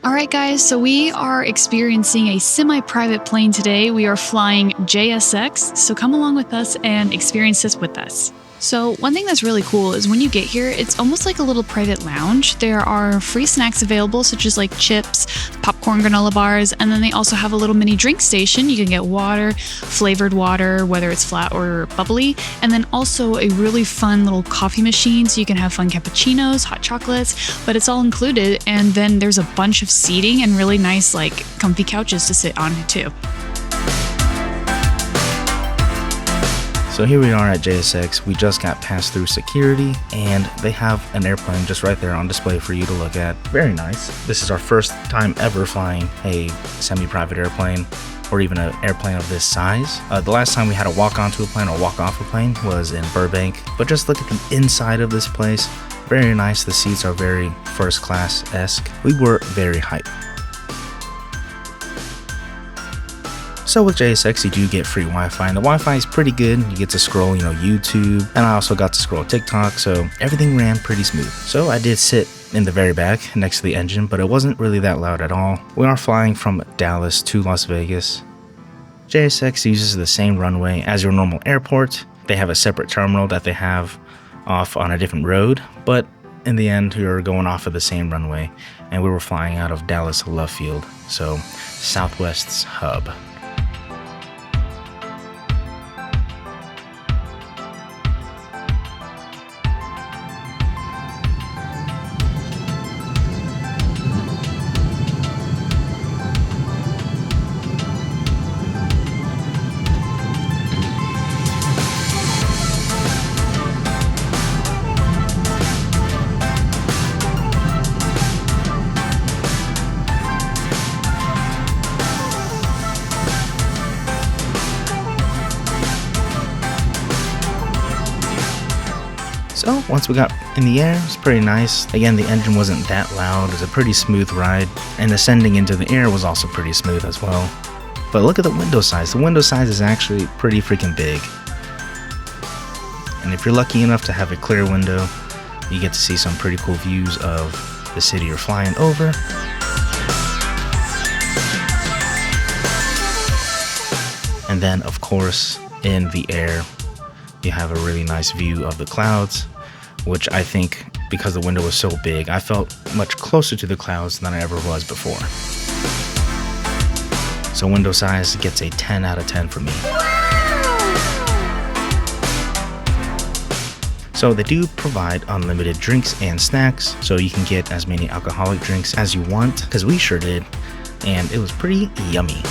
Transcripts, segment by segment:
Alright guys, so we are experiencing a semi-private plane today. We are flying JSX, so come along with us and experience this with us. So one thing that's really cool is when you get here, it's almost like a little private lounge. There are free snacks available, such as like chips, popcorn, granola bars, and then they also have a little mini drink station. You can get water, flavored water, whether it's flat or bubbly, and then also a really fun little coffee machine, so you can have fun cappuccinos, hot chocolates, but it's all included. And then there's a bunch of seating and really nice, like, comfy couches to sit on too. So here we are at JSX. We just got passed through security and they have an airplane just right there on display for you to look at. Very nice. This is our first time ever flying a semi-private airplane or even an airplane of this size. The last time we had to walk onto a plane or walk off a plane was in Burbank. But just look at the inside of this place. Very nice. The seats are very first class-esque. We were very hyped. So with JSX, you do get free Wi-Fi, and the Wi-Fi is pretty good. You get to scroll, YouTube, and I also got to scroll TikTok, so everything ran pretty smooth. So I did sit in the very back next to the engine, but it wasn't really that loud at all. We are flying from Dallas to Las Vegas. JSX uses the same runway as your normal airport. They have a separate terminal that they have off on a different road, but in the end, we were going off of the same runway, and we were flying out of Dallas Love Field, so Southwest's hub. So once we got in the air, it was pretty nice. Again, the engine wasn't that loud. It was a pretty smooth ride, and ascending into the air was also pretty smooth as well. But look at the window size. The window size is actually pretty freaking big. And if you're lucky enough to have a clear window, you get to see some pretty cool views of the city you're flying over. And then, of course, in the air, you have a really nice view of the clouds, which I think, because the window was so big, I felt much closer to the clouds than I ever was before. So window size gets a 10 out of 10 for me. So they do provide unlimited drinks and snacks, so you can get as many alcoholic drinks as you want, because we sure did, and it was pretty yummy.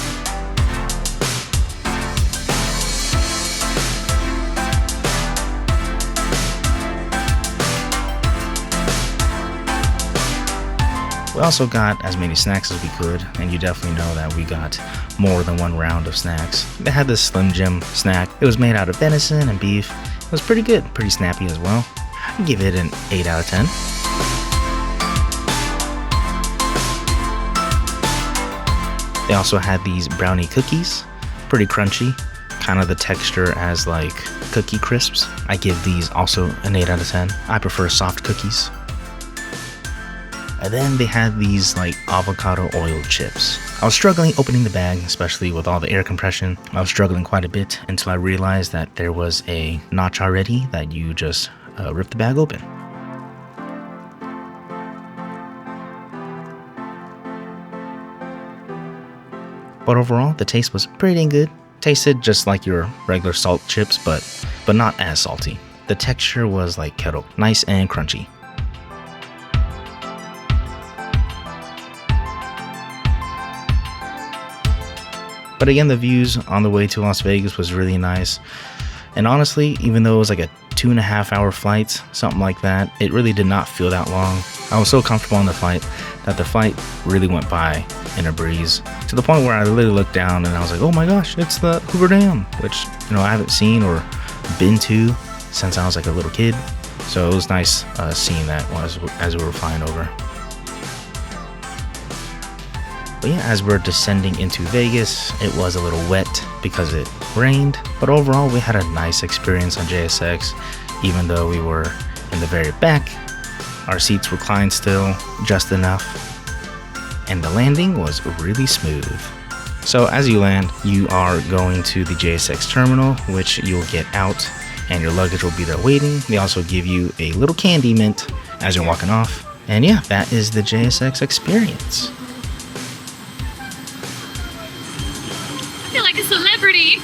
We also got as many snacks as we could, and you definitely know that we got more than one round of snacks. They had this Slim Jim snack. It was made out of venison and beef. It was pretty good, pretty snappy as well. I'd give it an 8 out of 10. They also had these brownie cookies, pretty crunchy, kind of the texture as like cookie crisps. I give these also an 8 out of 10. I prefer soft cookies. And then they had these like avocado oil chips. I was struggling opening the bag, especially with all the air compression. I was struggling quite a bit until I realized that there was a notch already that you just rip the bag open. But overall, the taste was pretty good. Tasted just like your regular salt chips, but not as salty. The texture was like kettle, nice and crunchy. But again, the views on the way to Las Vegas was really nice. And honestly, even though it was like a 2.5 hour flight, something like that, it really did not feel that long. I was so comfortable on the flight that the flight really went by in a breeze, to the point where I literally looked down and I was like, oh my gosh, it's the Hoover Dam, which, I haven't seen or been to since I was like a little kid. So it was nice seeing that as we were flying over. But yeah, as we're descending into Vegas, it was a little wet because it rained, but overall we had a nice experience on JSX. Even though we were in the very back, our seats reclined still just enough. and the landing was really smooth. So as you land, you are going to the JSX terminal, which you'll get out and your luggage will be there waiting. They also give you a little candy mint as you're walking off. And yeah, that is the JSX experience. I feel like a celebrity.